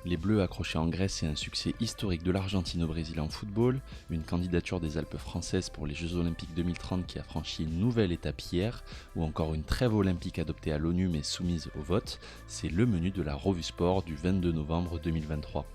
Les Bleus accrochés en Grèce, c'est un succès historique de l'Argentine au Brésil en football, une candidature des Alpes françaises pour les Jeux Olympiques 2030 qui a franchi une nouvelle étape hier, ou encore une trêve olympique adoptée à l'ONU mais soumise au vote. C'est le menu de la Revue Sport du 22 novembre 2023.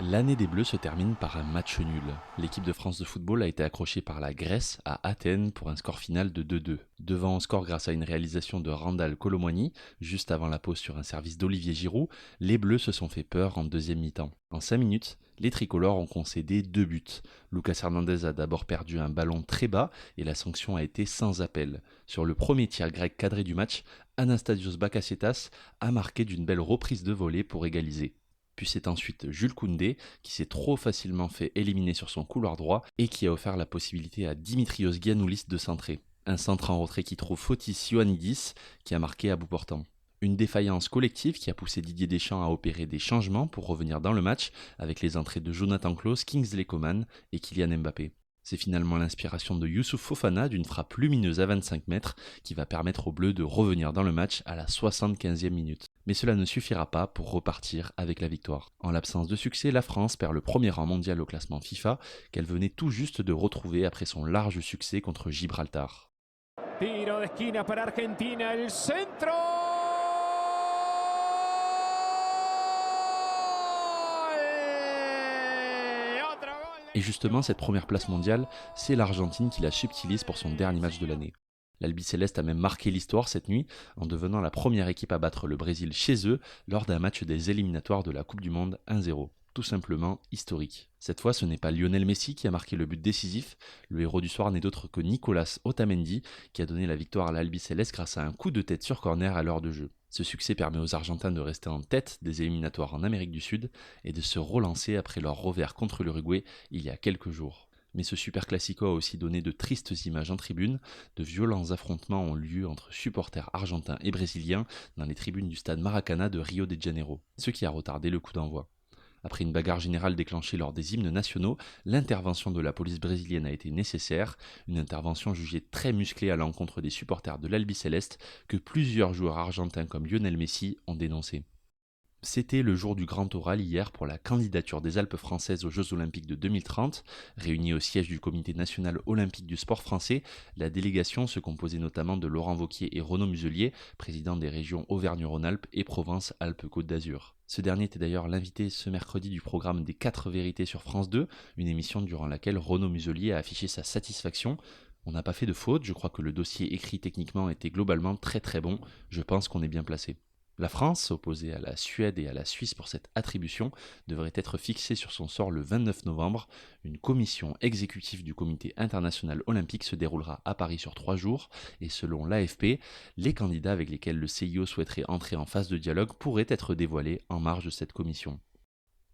L'année des Bleus se termine par un match nul. L'équipe de France de football a été accrochée par la Grèce à Athènes pour un score final de 2-2. Devant au score grâce à une réalisation de Randal Colomwani, juste avant la pause sur un service d'Olivier Giroud, les Bleus se sont fait peur en deuxième mi-temps. En 5 minutes, les tricolores ont concédé 2 buts. Lucas Hernandez a d'abord perdu un ballon très bas et la sanction a été sans appel. Sur le premier tir grec cadré du match, Anastasios Bakasetas a marqué d'une belle reprise de volée pour égaliser. Puis c'est ensuite Jules Koundé qui s'est trop facilement fait éliminer sur son couloir droit et qui a offert la possibilité à Dimitrios Giannoulis de centrer. Un centre en retrait qui trouve Fotis Ioannidis qui a marqué à bout portant. Une défaillance collective qui a poussé Didier Deschamps à opérer des changements pour revenir dans le match avec les entrées de Jonathan Klaus, Kingsley Coman et Kylian Mbappé. C'est finalement l'inspiration de Youssouf Fofana d'une frappe lumineuse à 25 mètres qui va permettre aux Bleus de revenir dans le match à la 75e minute. Mais cela ne suffira pas pour repartir avec la victoire. En l'absence de succès, la France perd le premier rang mondial au classement FIFA qu'elle venait tout juste de retrouver après son large succès contre Gibraltar. Tiro de esquina para Argentina, el centro. Et justement, cette première place mondiale, c'est l'Argentine qui la subtilise pour son dernier match de l'année. L'Albiceleste a même marqué l'histoire cette nuit en devenant la première équipe à battre le Brésil chez eux lors d'un match des éliminatoires de la Coupe du Monde 1-0. Tout simplement historique. Cette fois, ce n'est pas Lionel Messi qui a marqué le but décisif, le héros du soir n'est d'autre que Nicolas Otamendi qui a donné la victoire à l'Albiceleste grâce à un coup de tête sur corner à l'heure de jeu. Ce succès permet aux Argentins de rester en tête des éliminatoires en Amérique du Sud et de se relancer après leur revers contre l'Uruguay il y a quelques jours. Mais ce super classico a aussi donné de tristes images en tribune, de violents affrontements ont lieu entre supporters argentins et brésiliens dans les tribunes du stade Maracana de Rio de Janeiro, ce qui a retardé le coup d'envoi. Après une bagarre générale déclenchée lors des hymnes nationaux, l'intervention de la police brésilienne a été nécessaire, une intervention jugée très musclée à l'encontre des supporters de l'Albiceleste que plusieurs joueurs argentins comme Lionel Messi ont dénoncé. C'était le jour du grand oral hier pour la candidature des Alpes françaises aux Jeux Olympiques de 2030. Réunie au siège du Comité national olympique du sport français, la délégation se composait notamment de Laurent Wauquiez et Renaud Muselier, président des régions Auvergne-Rhône-Alpes et Provence-Alpes-Côte d'Azur. Ce dernier était d'ailleurs l'invité ce mercredi du programme des 4 vérités sur France 2, une émission durant laquelle Renaud Muselier a affiché sa satisfaction. On n'a pas fait de faute, je crois que le dossier écrit techniquement était globalement très bon, je pense qu'on est bien placé. La France, opposée à la Suède et à la Suisse pour cette attribution, devrait être fixée sur son sort le 29 novembre. Une commission exécutive du Comité international olympique se déroulera à Paris sur 3 jours et selon l'AFP, les candidats avec lesquels le CIO souhaiterait entrer en phase de dialogue pourraient être dévoilés en marge de cette commission.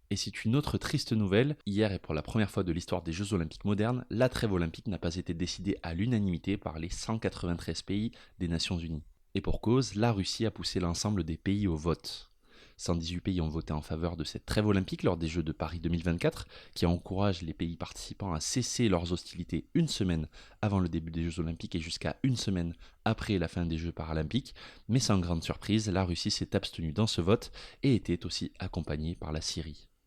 Et c'est une autre triste nouvelle, hier et pour la première fois de l'histoire des Jeux Olympiques modernes, la trêve olympique n'a pas été décidée à l'unanimité par les 193 pays des Nations Unies. Et pour cause, la Russie a poussé l'ensemble des pays au vote. 118 pays ont voté en faveur de cette trêve olympique lors des Jeux de Paris 2024, qui encourage les pays participants à cesser leurs hostilités une semaine avant le début des Jeux Olympiques et jusqu'à une semaine après la fin des Jeux Paralympiques. Mais sans grande surprise, la Russie s'est abstenue dans ce vote et était aussi accompagnée par la Syrie.